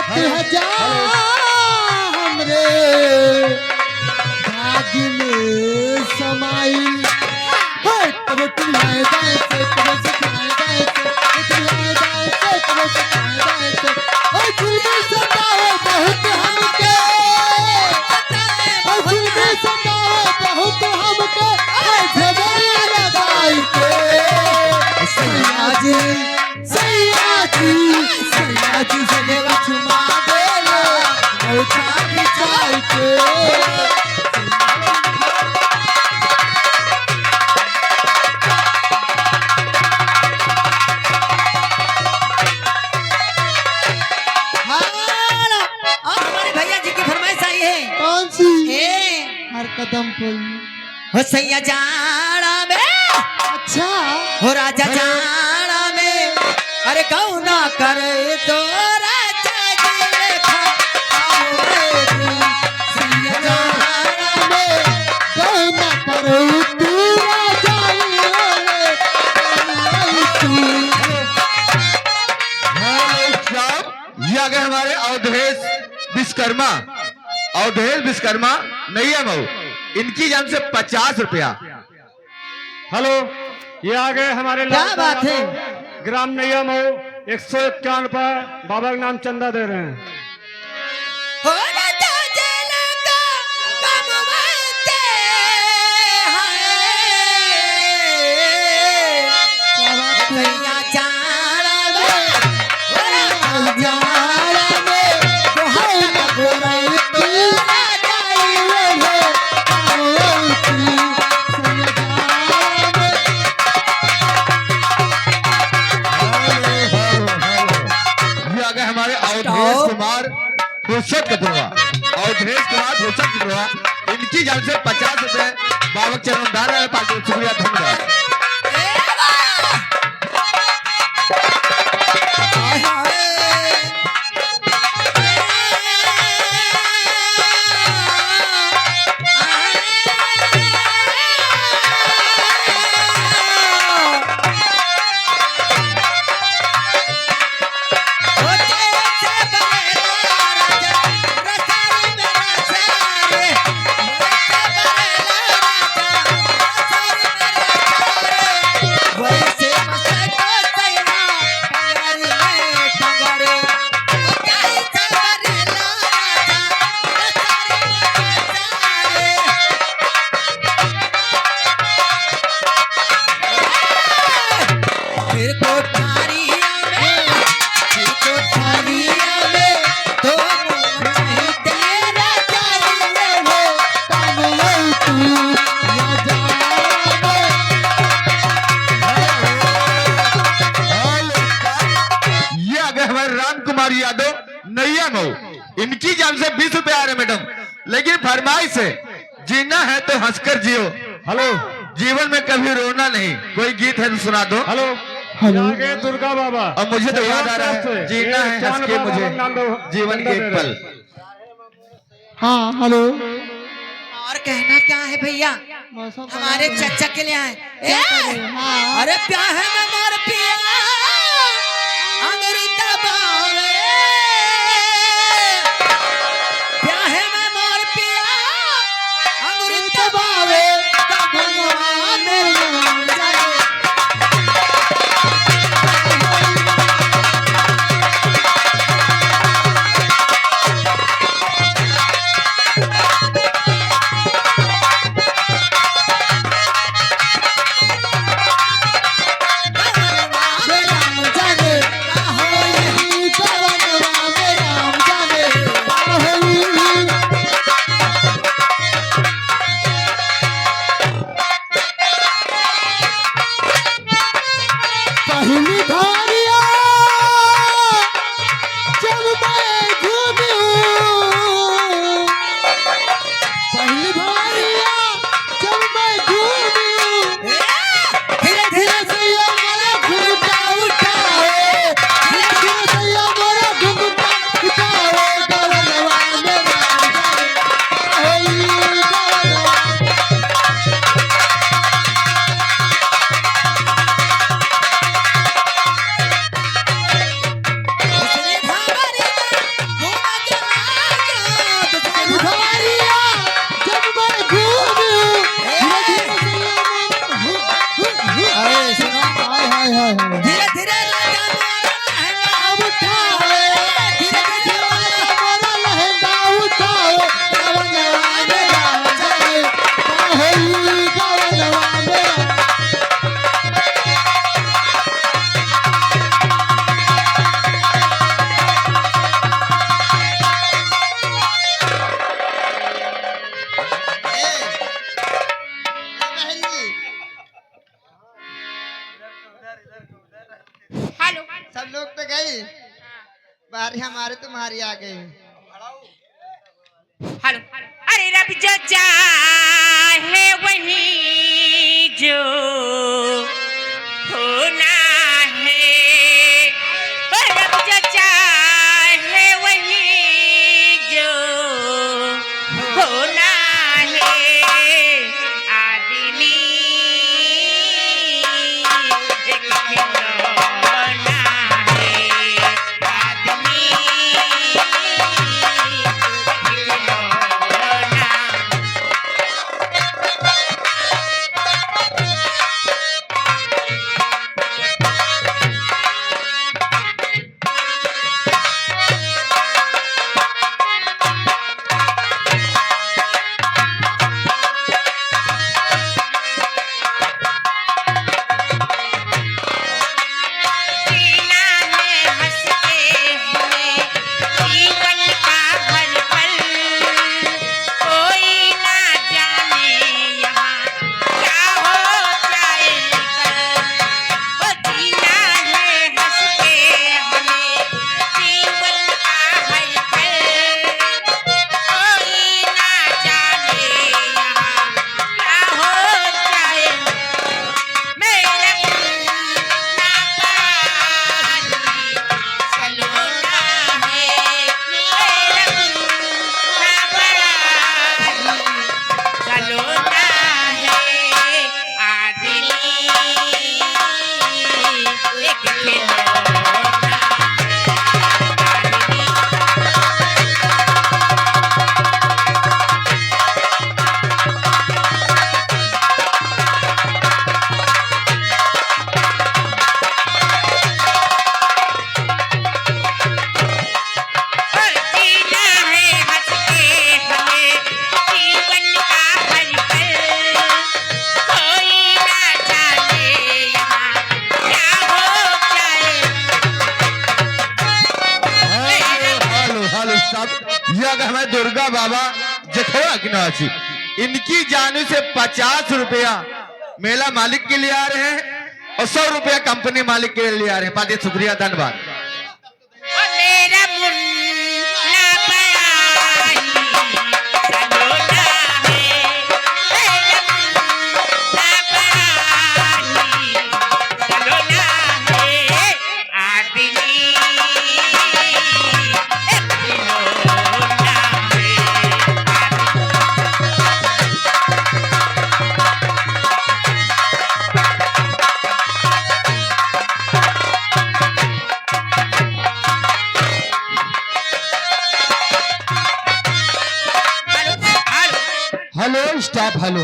होती है जा हमरे भाग में समाई है तब तुम आए जाए से तब से आए जाए से तुम आए जाए से तब से आए जाए से ओ दिल में सताओ बहुत हमके ओ दिल में सताओ बहुत हमके झगड़े लगाई के सैया जी से लेवा चुमा देला औछा बिछाई के हर कदम पर हो सैया जाड़ा में अच्छा हो राजा जाड़ा में अरे कौना करे तो राजा जी लेखा आओ तू सैया जाड़ा में कौना करे तू राजा ये आ गए हमारे अवधेश विश्वकर्मा नैया मऊ, इनकी जान से 50 रुपया। हेलो, ये आ गए हमारे क्या बात है? ग्राम नैया मऊ 151 रुपये बाबा के नाम चंदा दे रहे हैं। हो राजा जल का कमवाते हैं सैया जाड़ा में हो राजा जाड़ा में तो हम गोरे अवधेश कुमार फुर्सत, इनकी जान से 50 रुपए बाबा चरण दान है। पार्टी शुक्रिया, धन्यवाद। नैया मऊ, इनकी जान से 20 रुपए आ रहे मैडम, लेकिन फरमाइश है जीना है तो हंसकर जियो। हेलो, जीवन में कभी रोना नहीं। कोई गीत है तो सुना दो। हेलो, आगे दुर्गा बाबा। अब मुझे तो याद आ रहा है, जीना है हंस के मुझे जीवन के एक पल। हाँ हेलो, और कहना क्या है भैया? हमारे चचा के लिए आए। अरे प्यार है मैं मोर पिया अंगूरी दबावे, प्यार है मैं मोर पिया अंगूरी दबावे, दबावा मेरे नाम जाए। सब लोग तो गए, बारी हमारे तुम्हारी आ गई। हेलो, अरे रब जो चाहे वही जो होना है, रब जो चाहे वही जो होना है। आदमी एक खिलौना है, आदमी जीना है हंस के हमें जीवन का हर पल, कोई ना जाने यहाँ क्या हो जाए कल। ओ जीना है हंस के हमें जीवन का हर पल, कोई ना जाने यहाँ क्या हो जाए। मेरा ना पानी सलोना है, मेरा ना पानी सलोना है। आदमी एक खिलौना है, जीना है हंस के हमें जीवन का हर पल, कोई ना जाने यहाँ क्या हो जाए। हेलो हेलो साहब, यह हमें दुर्गा बाबा जथोरा की नाची, इनकी जाने से 50 रुपया मेला मालिक के लिए आ रहे हैं और 100 रुपया कंपनी मालिक के लिए आ रहे हैं। पादी शुक्रिया, धन्यवाद। ओ मेरा मुन्ना पराई सलोना है, मेरा मुन्ना पराई सलोना है। आदमी एक खिलौना है। Hello staff, hello